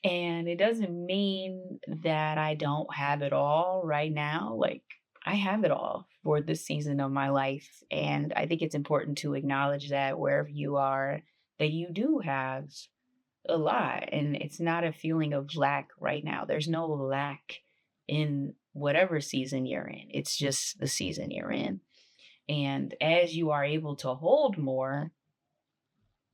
And it doesn't mean that I don't have it all right now. Like, I have it all for this season of my life. And I think it's important to acknowledge that wherever you are, that you do have a lot. And it's not a feeling of lack right now. There's no lack in whatever season you're in, it's just the season you're in. And as you are able to hold more,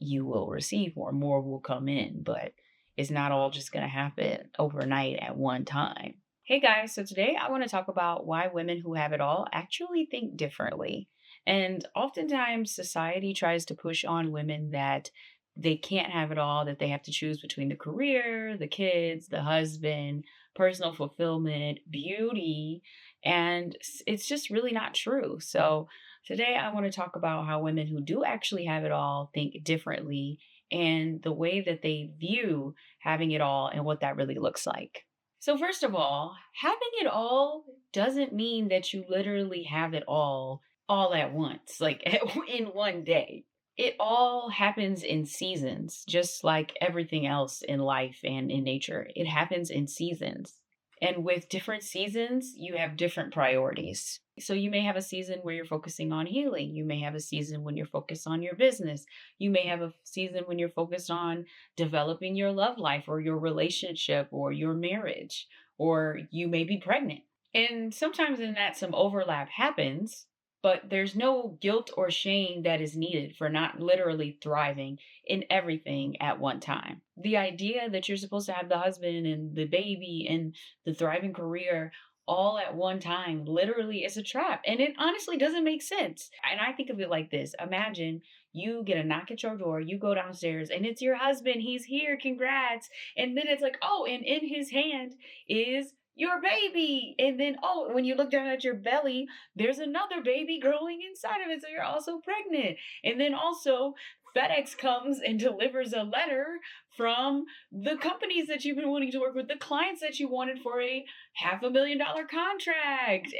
you will receive more. More will come in, but it's not all just going to happen overnight at one time. Hey guys, so today I want to talk about why women who have it all actually think differently. And oftentimes, society tries to push on women that they can't have it all, that they have to choose between the career, the kids, the husband, personal fulfillment, beauty. And it's just really not true. So, today, I want to talk about how women who do actually have it all think differently and the way that they view having it all and what that really looks like. So, first of all, having it all doesn't mean that you literally have it all at once, like in one day. It all happens in seasons, just like everything else in life and in nature. It happens in seasons. And with different seasons, you have different priorities. So you may have a season where you're focusing on healing. You may have a season when you're focused on your business. You may have a season when you're focused on developing your love life or your relationship or your marriage, or you may be pregnant. And sometimes in that, some overlap happens, but there's no guilt or shame that is needed for not literally thriving in everything at one time. The idea that you're supposed to have the husband and the baby and the thriving career all at one time literally is a trap. And it honestly doesn't make sense. And I think of it like this: imagine you get a knock at your door, you go downstairs, and it's your husband. He's here, congrats. And then it's like, oh, and in his hand is your baby. And then, oh, when you look down at your belly, there's another baby growing inside of it. So you're also pregnant. And then also, FedEx comes and delivers a letter from the companies that you've been wanting to work with, the clients that you wanted for a $500,000 contract.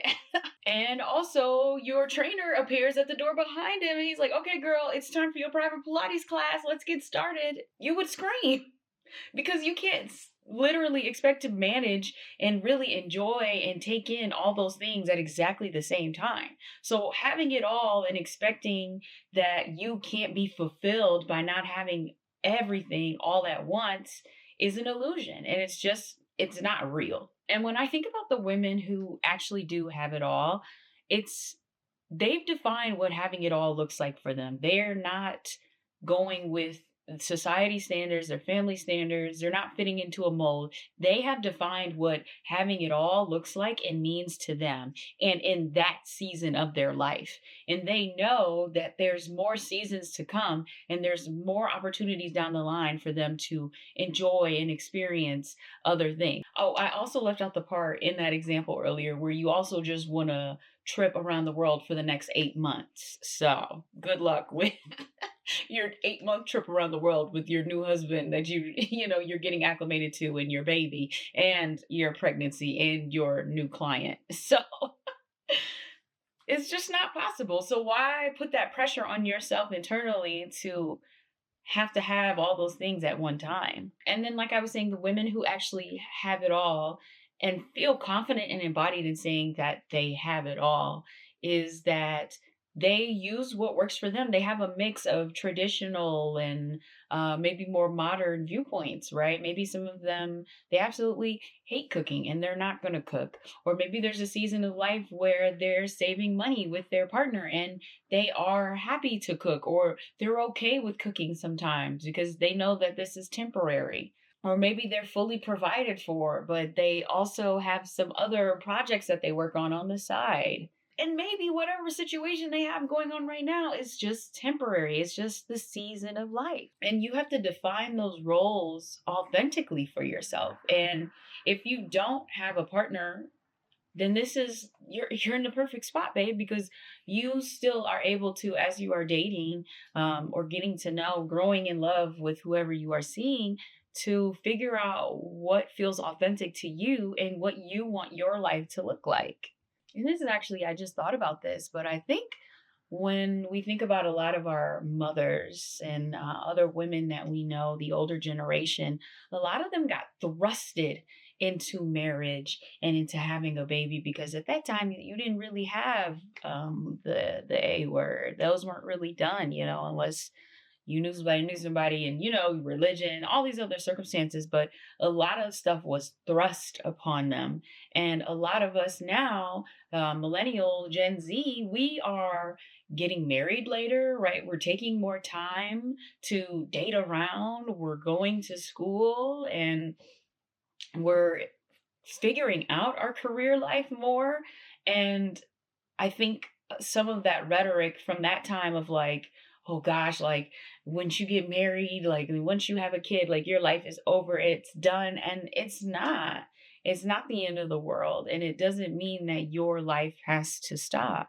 And also, your trainer appears at the door behind him and he's like, okay, girl, it's time for your private Pilates class. Let's get started. You would scream because you can't literally expect to manage and really enjoy and take in all those things at exactly the same time. So having it all and expecting that you can't be fulfilled by not having everything all at once is an illusion, and it's not real. And when I think about the women who actually do have it all, it's they've defined what having it all looks like for them. They're not going with society standards, their family standards. They're not fitting into a mold. They have defined what having it all looks like and means to them and in that season of their life. And they know that there's more seasons to come and there's more opportunities down the line for them to enjoy and experience other things. Oh, I also left out the part in that example earlier where you also just want to trip around the world for the next 8 months. So good luck with your 8 month trip around the world with your new husband that you're getting acclimated to, and your baby and your pregnancy and your new client. So it's just not possible. So why put that pressure on yourself internally to have all those things at one time? And then, like I was saying, the women who actually have it all and feel confident and embodied in saying that they have it all is that they use what works for them. They have a mix of traditional and maybe more modern viewpoints, right? Maybe some of them, they absolutely hate cooking and they're not going to cook. Or maybe there's a season of life where they're saving money with their partner and they are happy to cook, or they're okay with cooking sometimes because they know that this is temporary. Or maybe they're fully provided for, but they also have some other projects that they work on the side. And maybe whatever situation they have going on right now is just temporary. It's just the season of life. And you have to define those roles authentically for yourself. And if you don't have a partner, then this is you're in the perfect spot, babe, because you still are able to, as you are dating or getting to know, growing in love with whoever you are seeing, to figure out what feels authentic to you and what you want your life to look like. And this is actually, I just thought about this, but I think when we think about a lot of our mothers and other women that we know, the older generation, a lot of them got thrusted into marriage and into having a baby because at that time you didn't really have the A word. Those weren't really done, unless knew somebody, and religion, all these other circumstances. But a lot of stuff was thrust upon them, and a lot of us now, millennial Gen Z, we are getting married later, right? We're taking more time to date around, we're going to school, and we're figuring out our career life more. And I think some of that rhetoric from that time of like, oh gosh, like once you get married, like once you have a kid, like your life is over, it's done. And it's not. It's not the end of the world. And it doesn't mean that your life has to stop.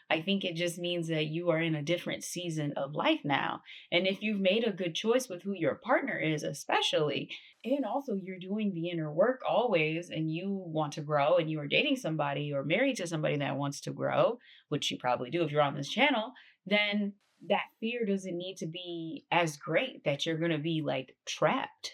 I think it just means that you are in a different season of life now. And if you've made a good choice with who your partner is, especially, and also you're doing the inner work always, and you want to grow, and you are dating somebody or married to somebody that wants to grow, which you probably do if you're on this channel, then that fear doesn't need to be as great that you're going to be like trapped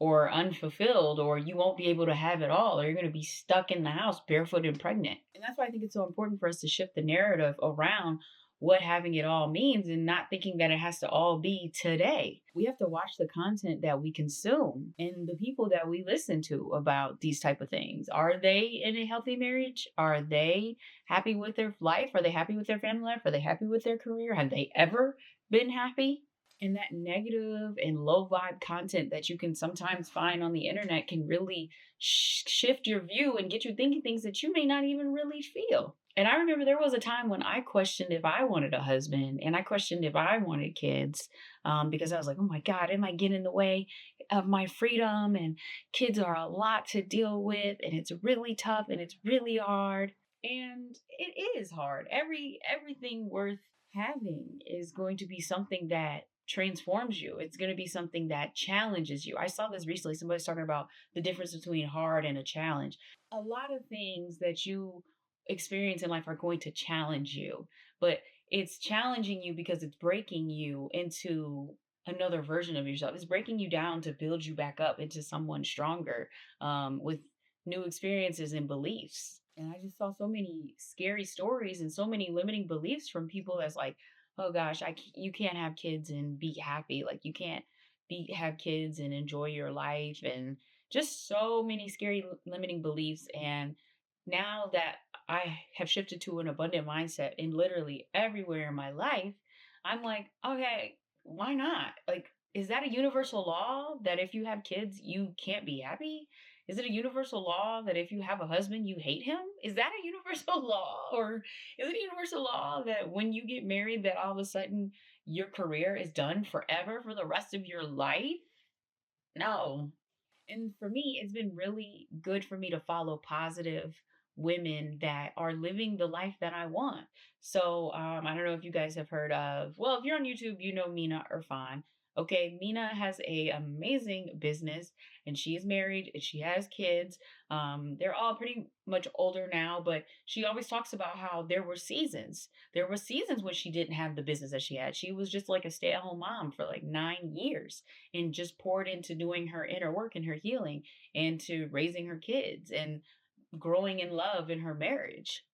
or unfulfilled, or you won't be able to have it all, or you're going to be stuck in the house barefoot and pregnant. And that's why I think it's so important for us to shift the narrative around what having it all means, and not thinking that it has to all be today. We have to watch the content that we consume and the people that we listen to about these type of things. Are they in a healthy marriage? Are they happy with their life? Are they happy with their family life? Are they happy with their career? Have they ever been happy? And that negative and low vibe content that you can sometimes find on the internet can really shift your view and get you thinking things that you may not even really feel. And I remember there was a time when I questioned if I wanted a husband, and I questioned if I wanted kids, because I was like, oh my God, it might get in the way of my freedom. And kids are a lot to deal with, and it's really tough and it's really hard. And it is hard. Everything worth having is going to be something that transforms you. It's going to be something that challenges you. I saw this recently. Somebody's talking about the difference between hard and a challenge. A lot of things that you experience in life are going to challenge you, but it's challenging you because it's breaking you into another version of yourself. It's breaking you down to build you back up into someone stronger, with new experiences and beliefs. And I just saw so many scary stories and so many limiting beliefs from people that's like, oh gosh, you can't have kids and be happy. Like you can't be have kids and enjoy your life, and just so many scary limiting beliefs. And now that I have shifted to an abundant mindset in literally everywhere in my life, I'm like, okay, why not? Like, is that a universal law that if you have kids, you can't be happy? Is it a universal law that if you have a husband, you hate him? Is that a universal law? Or is it a universal law that when you get married, that all of a sudden your career is done forever for the rest of your life? No. And for me, it's been really good for me to follow positive women that are living the life that I want. So I don't know if you guys have heard of, well, if you're on YouTube, you know Mina Irfan. Okay, Mina has a amazing business, and she is married and she has kids. They're all pretty much older now, but she always talks about how there were seasons. There were seasons when she didn't have the business that she had. She was just like a stay-at-home mom for like 9 years, and just poured into doing her inner work and her healing, and to raising her kids and growing in love in her marriage.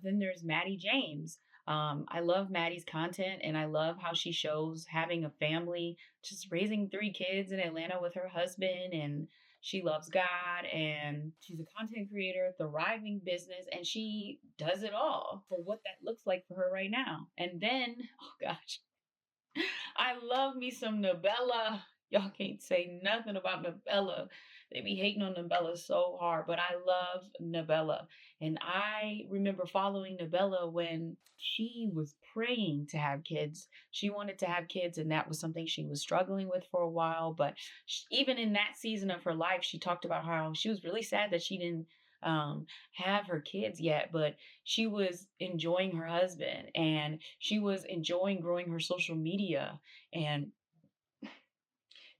Then there's Maddie James. I love Maddie's content, and I love how she shows having a family, just raising 3 kids in Atlanta with her husband, and she loves God, and she's a content creator, thriving business, and she does it all for what that looks like for her right now. And then, oh gosh, I love me some Nabella. Y'all can't say nothing about Nabella. They be hating on Nabella so hard, but I love Nabella. And I remember following Nabella when she was praying to have kids. She wanted to have kids, and that was something she was struggling with for a while. But even in that season of her life, she talked about how she was really sad that she didn't have her kids yet, but she was enjoying her husband, and she was enjoying growing her social media. And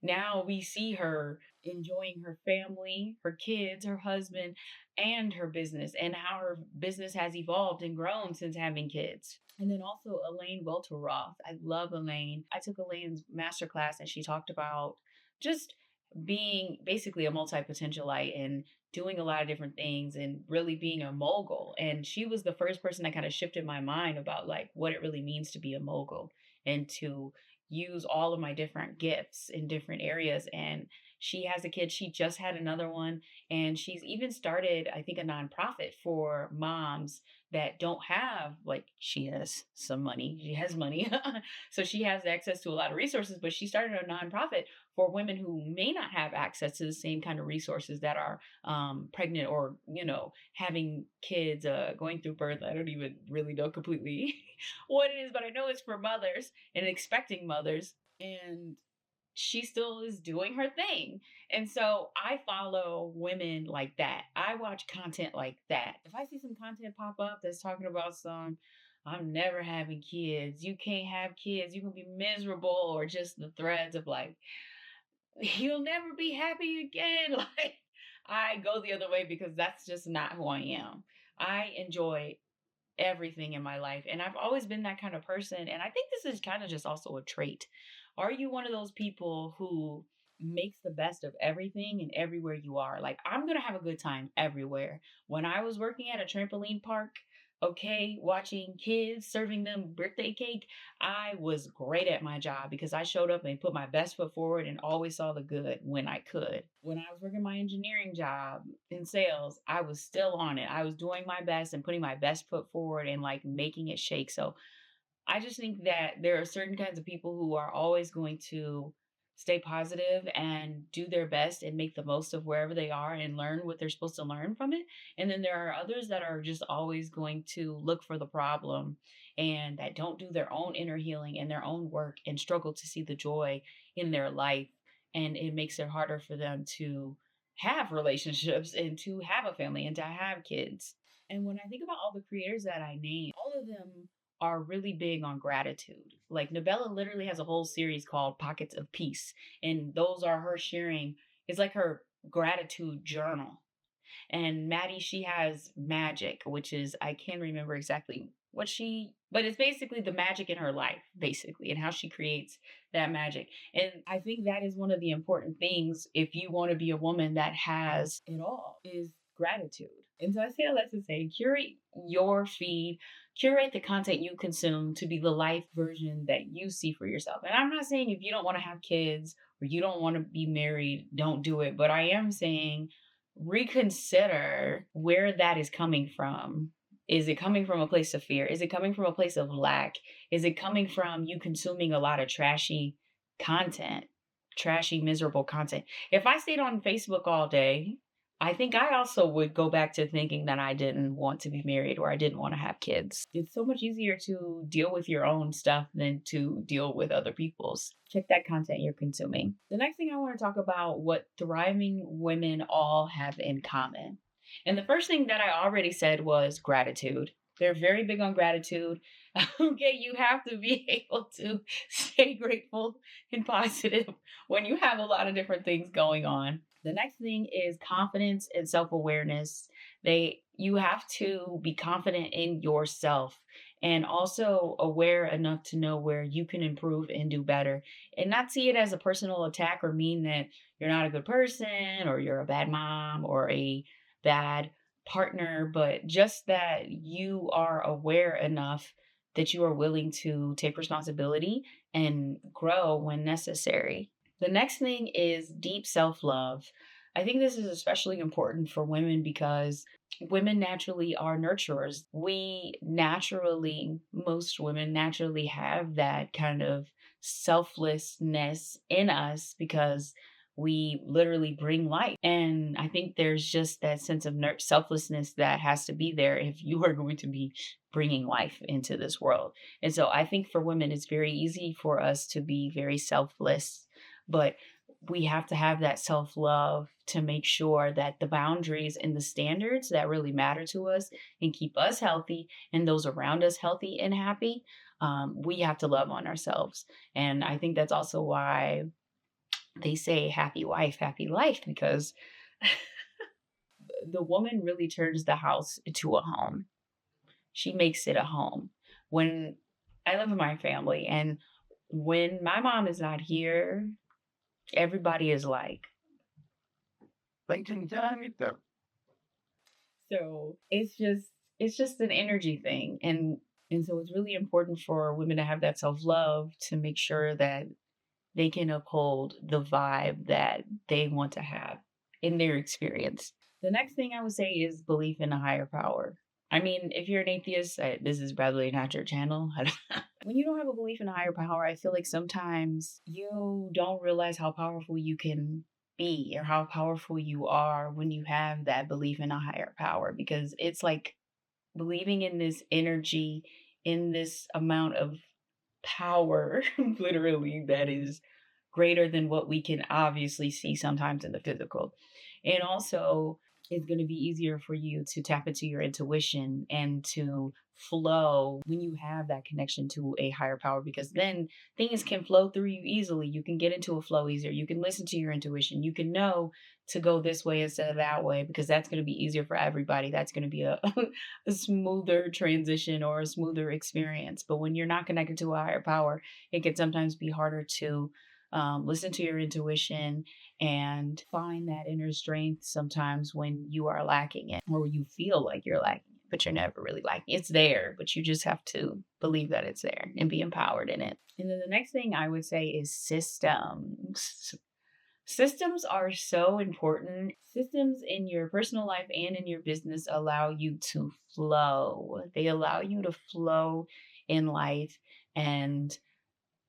now we see her enjoying her family, her kids, her husband, and her business, and how her business has evolved and grown since having kids. And then also Elaine Welteroth. I love Elaine. I took Elaine's masterclass and she talked about just being basically a multi potentialite and doing a lot of different things and really being a mogul. And she was the first person that kind of shifted my mind about like what it really means to be a mogul and to use all of my different gifts in different areas. And she has a kid. She just had another one. And she's even started, I think, a nonprofit for moms that don't have, like, she has some money. She has money. So she has access to a lot of resources, but she started a nonprofit for women who may not have access to the same kind of resources that are pregnant or, having kids, going through birth. I don't even really know completely what it is, but I know it's for mothers and expecting mothers. And she still is doing her thing. And so I follow women like that. I watch content like that. If I see some content pop up that's talking about I'm never having kids, you can't have kids, you're gonna be miserable, or just the threads of like, you'll never be happy again. Like, I go the other way because that's just not who I am. I enjoy everything in my life. And I've always been that kind of person. And I think this is kind of just also a trait. Are you one of those people who makes the best of everything and everywhere you are? Like, I'm going to have a good time everywhere. When I was working at a trampoline park, okay, watching kids, serving them birthday cake, I was great at my job because I showed up and put my best foot forward and always saw the good when I could. When I was working my engineering job in sales, I was still on it. I was doing my best and putting my best foot forward and like making it shake. So I just think that there are certain kinds of people who are always going to stay positive and do their best and make the most of wherever they are and learn what they're supposed to learn from it. And then there are others that are just always going to look for the problem and that don't do their own inner healing and their own work and struggle to see the joy in their life. And it makes it harder for them to have relationships and to have a family and to have kids. And when I think about all the creators that I named, all of them are really big on gratitude. Like Nabella literally has a whole series called Pockets of Peace. And those are her sharing, it's like her gratitude journal. And Maddie, she has magic, which is, I can't remember exactly but it's basically the magic in her life, basically, and how she creates that magic. And I think that is one of the important things if you want to be a woman that has it all, is gratitude. And so I say all that to say, curate your feed, curate the content you consume to be the life version that you see for yourself. And I'm not saying if you don't want to have kids or you don't want to be married, don't do it. But I am saying reconsider where that is coming from. Is it coming from a place of fear? Is it coming from a place of lack? Is it coming from you consuming a lot of content, trashy, miserable content? If I stayed on Facebook all day, I think I also would go back to thinking that I didn't want to be married or I didn't want to have kids. It's so much easier to deal with your own stuff than to deal with other people's. Check that content you're consuming. The next thing I want to talk about what thriving women all have in common. And the first thing that I already said was gratitude. They're very big on gratitude. Okay, you have to be able to stay grateful and positive when you have a lot of different things going on. The next thing is confidence and self-awareness. You have to be confident in yourself and also aware enough to know where you can improve and do better and not see it as a personal attack or mean that you're not a good person or you're a bad mom or a bad partner, but just that you are aware enough that you are willing to take responsibility and grow when necessary. The next thing is deep self love. I think this is especially important for women because women naturally are nurturers. Most women naturally have that kind of selflessness in us because we literally bring life. And I think there's just that sense of selflessness that has to be there if you are going to be bringing life into this world. And so I think for women, it's very easy for us to be very selfless, but we have to have that self love to make sure that the boundaries and the standards that really matter to us and keep us healthy and those around us healthy and happy, we have to love on ourselves. And I think that's also why they say happy wife, happy life because the woman really turns the house into a home. She makes it a home. When I live with my family, and when my mom is not here, everybody is like, so it's just an energy thing. And so it's really important for women to have that self-love to make sure that they can uphold the vibe that they want to have in their experience. The next thing I would say is belief in a higher power. I mean, if you're an atheist, this is probably not your channel. When you don't have a belief in a higher power, I feel like sometimes you don't realize how powerful you can be or how powerful you are when you have that belief in a higher power, because it's like believing in this energy, in this amount of power, literally, that is greater than what we can obviously see sometimes in the physical. And also, it's going to be easier for you to tap into your intuition and to flow when you have that connection to a higher power, because then things can flow through you easily. You can get into a flow easier. You can listen to your intuition. You can know to go this way instead of that way, because that's going to be easier for everybody. That's going to be a, a smoother transition or a smoother experience. But when you're not connected to a higher power, it can sometimes be harder to listen to your intuition and find that inner strength sometimes when you are lacking it or you feel like you're lacking it, but you're never really lacking it. It's there, but you just have to believe that it's there and be empowered in it. And then the next thing I would say is systems. Systems are so important. Systems in your personal life and in your business allow you to flow. They allow you to flow in life and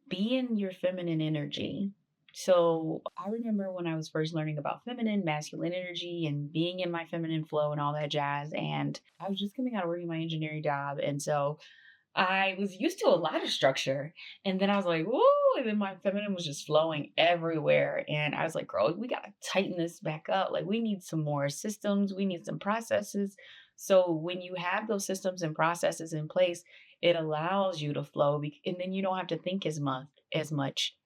be in your feminine energy. So I remember when I was first learning about feminine, masculine energy and being in my feminine flow and all that jazz. And I was just coming out of working my engineering job. And so I was used to a lot of structure. And then I was like, whoa. And then my feminine was just flowing everywhere. And I was like, girl, we got to tighten this back up. Like, we need some more systems, we need some processes. So when you have those systems and processes in place, it allows you to flow. And then you don't have to think as much,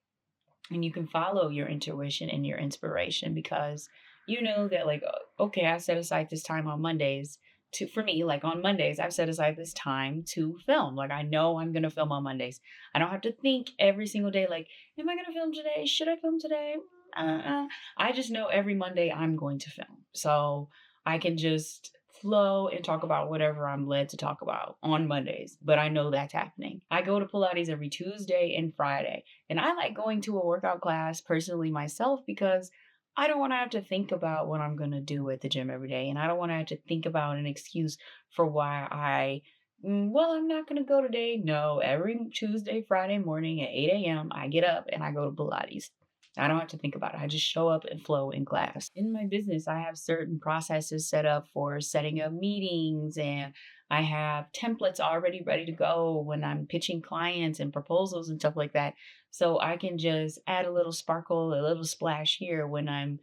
and you can follow your intuition and your inspiration, because you know that, like, okay, I set aside this time on Mondays to, for me, like on Mondays I've set aside this time to film. Like, I know I'm going to film on Mondays. I don't have to think every single day, like, am I going to film today, should I film today? I just know every Monday I'm going to film, so I can just flow and talk about whatever I'm led to talk about on Mondays. But I know that's happening. I go to Pilates every Tuesday and Friday. And I like going to a workout class personally myself, because I don't want to have to think about what I'm going to do at the gym every day. And I don't want to have to think about an excuse for why well, I'm not going to go today. No, every Tuesday, Friday morning at 8 a.m., I get up and I go to Pilates. I don't have to think about it. I just show up and flow in class. In my business, I have certain processes set up for setting up meetings, and I have templates already ready to go when I'm pitching clients and proposals and stuff like that. So I can just add a little sparkle, a little splash here when I'm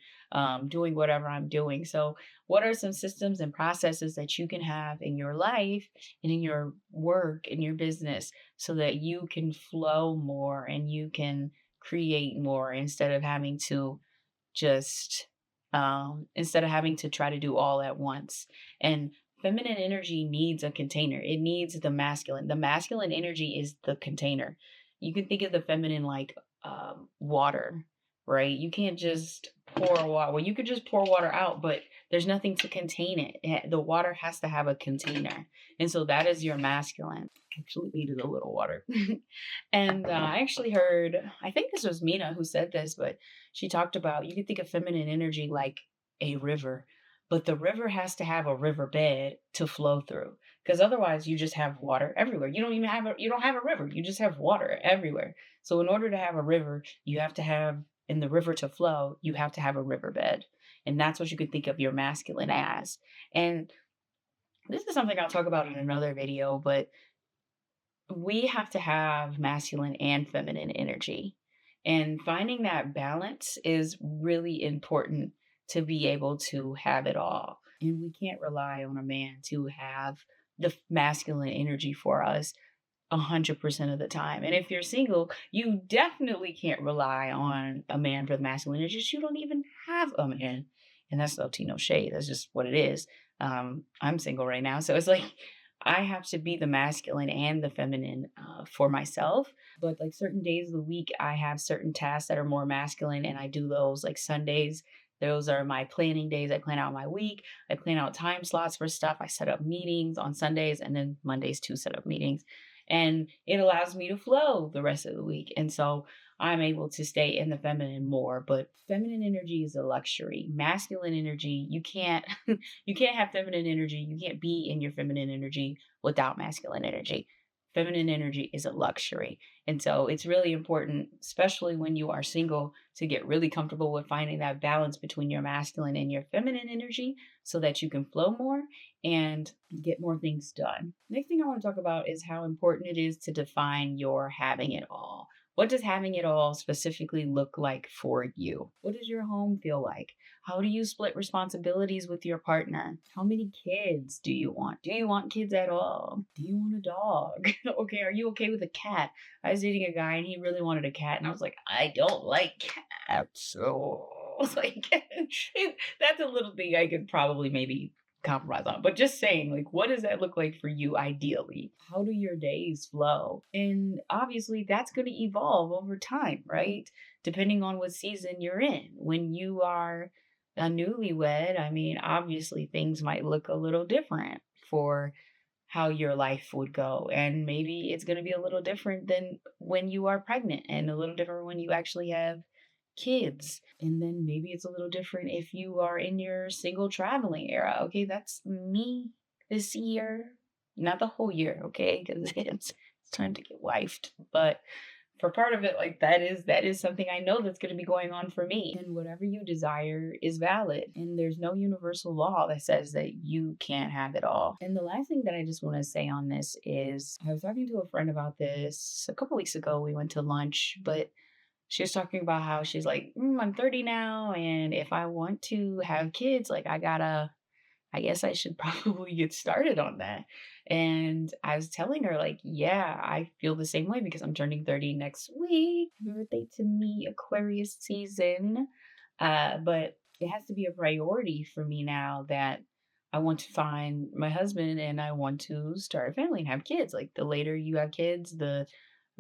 doing whatever I'm doing. So, what are some systems and processes that you can have in your life and in your work, in your business, so that you can flow more and you can create more instead of having to just instead of having to try to do all at once. And feminine energy needs a container. It needs the masculine. The masculine energy is the container. You can think of the feminine like water, right? You can't just pour water. Well, you could just pour water out, but there's nothing to contain it. The water has to have a container. And so that is your masculine. Actually needed a little water. And I actually heard, I think this was Mina who said this, but she talked about, you can think of feminine energy like a river, but the river has to have a riverbed to flow through, because otherwise you just have water everywhere. You don't have a river. You just have water everywhere. So in order to have a river, you have to have, in the river to flow, you have to have a riverbed. And that's what you could think of your masculine as. And this is something I'll talk about in another video, but we have to have masculine and feminine energy. And finding that balance is really important to be able to have it all. And we can't rely on a man to have the masculine energy for us. 100% of the time. And if you're single, you definitely can't rely on a man for the masculine energy. You don't even have a man. And that's no tea, no shade. That's just what it is. I'm single right now. So it's like I have to be the masculine and the feminine for myself. But like certain days of the week, I have certain tasks that are more masculine, and I do those like Sundays. Those are my planning days. I plan out my week. I plan out time slots for stuff. I set up meetings on Sundays and then Mondays to set up meetings, and it allows me to flow the rest of the week. And so I'm able to stay in the feminine more. But feminine energy is a luxury. Masculine energy, you can't you can't have feminine energy. You can't be in your feminine energy without masculine energy. Feminine energy is a luxury. And so it's really important, especially when you are single, to get really comfortable with finding that balance between your masculine and your feminine energy so that you can flow more and get more things done. Next thing I want to talk about is how important it is to define your having it all. What does having it all specifically look like for you? What does your home feel like? How do you split responsibilities with your partner? How many kids do you want? Do you want kids at all? Do you want a dog? Okay, are you okay with a cat? I was dating a guy and he really wanted a cat, and I was like, I don't like cats. So I was like, that's a little thing I could probably maybe compromise on. But just saying, like, what does that look like for you ideally? How do your days flow? And obviously, that's going to evolve over time, right? Depending on what season you're in. When you are a newlywed, I mean, obviously, things might look a little different for how your life would go. And maybe it's going to be a little different than when you are pregnant, and a little different when you actually have kids. And then maybe it's a little different if you are in your single traveling era. Okay, that's me this year. Not the whole year, okay? Because it's time to get wifed. But for part of it, like that is something I know that's going to be going on for me. And whatever you desire is valid, and there's no universal law that says that you can't have it all. And the last thing that I just want to say on this is I was talking to a friend about this a couple weeks ago. We went to lunch, but she was talking about how she's like, I'm 30 now, and if I want to have kids, like I guess I should probably get started on that. And I was telling her, like, yeah, I feel the same way because I'm turning 30 next week. Happy birthday to me, Aquarius season. But it has to be a priority for me now that I want to find my husband and I want to start a family and have kids. Like, the later you have kids, the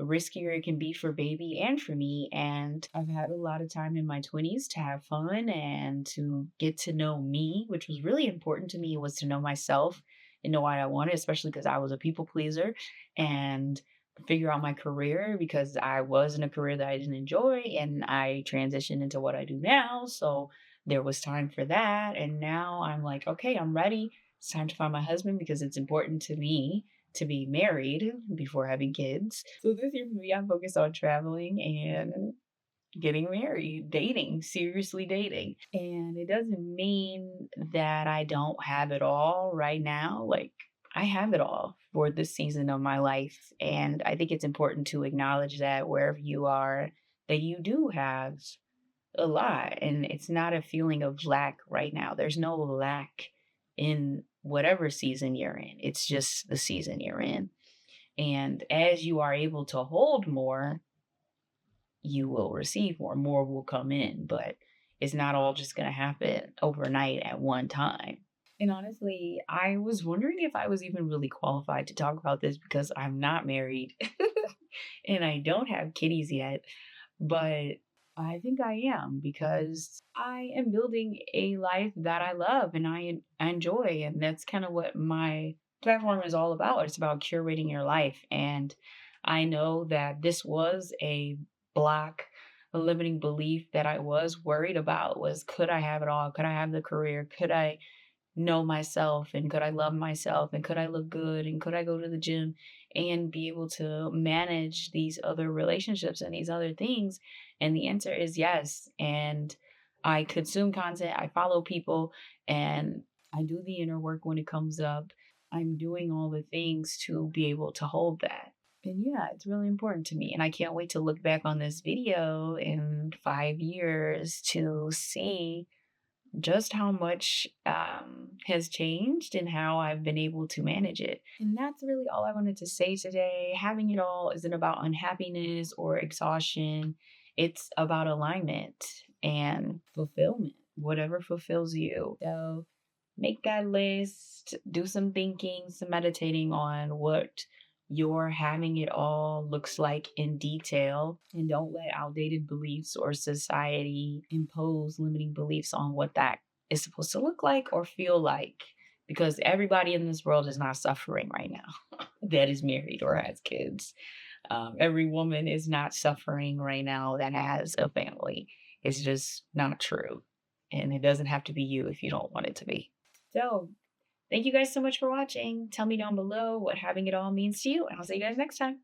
riskier it can be for baby and for me. And I've had a lot of time in my 20s to have fun and to get to know me, which was really important to me, was to know myself and know what I wanted, especially because I was a people pleaser, and figure out my career because I was in a career that I didn't enjoy and I transitioned into what I do now. So there was time for that. And now I'm like, okay, I'm ready. It's time to find my husband because it's important to me to be married before having kids. So this year for me, I'm focused on traveling and getting married, dating, seriously dating. And it doesn't mean that I don't have it all right now. Like, I have it all for this season of my life. And I think it's important to acknowledge that wherever you are, that you do have a lot. And it's not a feeling of lack right now. There's no lack in whatever season you're in. It's just the season you're in. And as you are able to hold more, you will receive more. More will come in, but it's not all just going to happen overnight at one time. And honestly, I was wondering if I was even really qualified to talk about this because I'm not married and I don't have kitties yet. But I think I am because I am building a life that I love and I enjoy. And that's kind of what my platform is all about. It's about curating your life. And I know that this was a block, a limiting belief that I was worried about was, could I have it all? Could I have the career? Could I know myself, and could I love myself, and could I look good, and could I go to the gym and be able to manage these other relationships and these other things? And the answer is yes. And I consume content, I follow people, and I do the inner work when it comes up. I'm doing all the things to be able to hold that. And yeah, it's really important to me. And I can't wait to look back on this video in 5 years to see just how much has changed and how I've been able to manage it. And that's really all I wanted to say today. Having it all isn't about unhappiness or exhaustion, it's about alignment and fulfillment, whatever fulfills you. So make that list, do some thinking, some meditating on what your having it all looks like in detail. And don't let outdated beliefs or society impose limiting beliefs on what that is supposed to look like or feel like. Because everybody in this world is not suffering right now that is married or has kids. Every woman is not suffering right now that has a family. It's just not true. And it doesn't have to be you if you don't want it to be. So, thank you guys so much for watching. Tell me down below what having it all means to you, and I'll see you guys next time.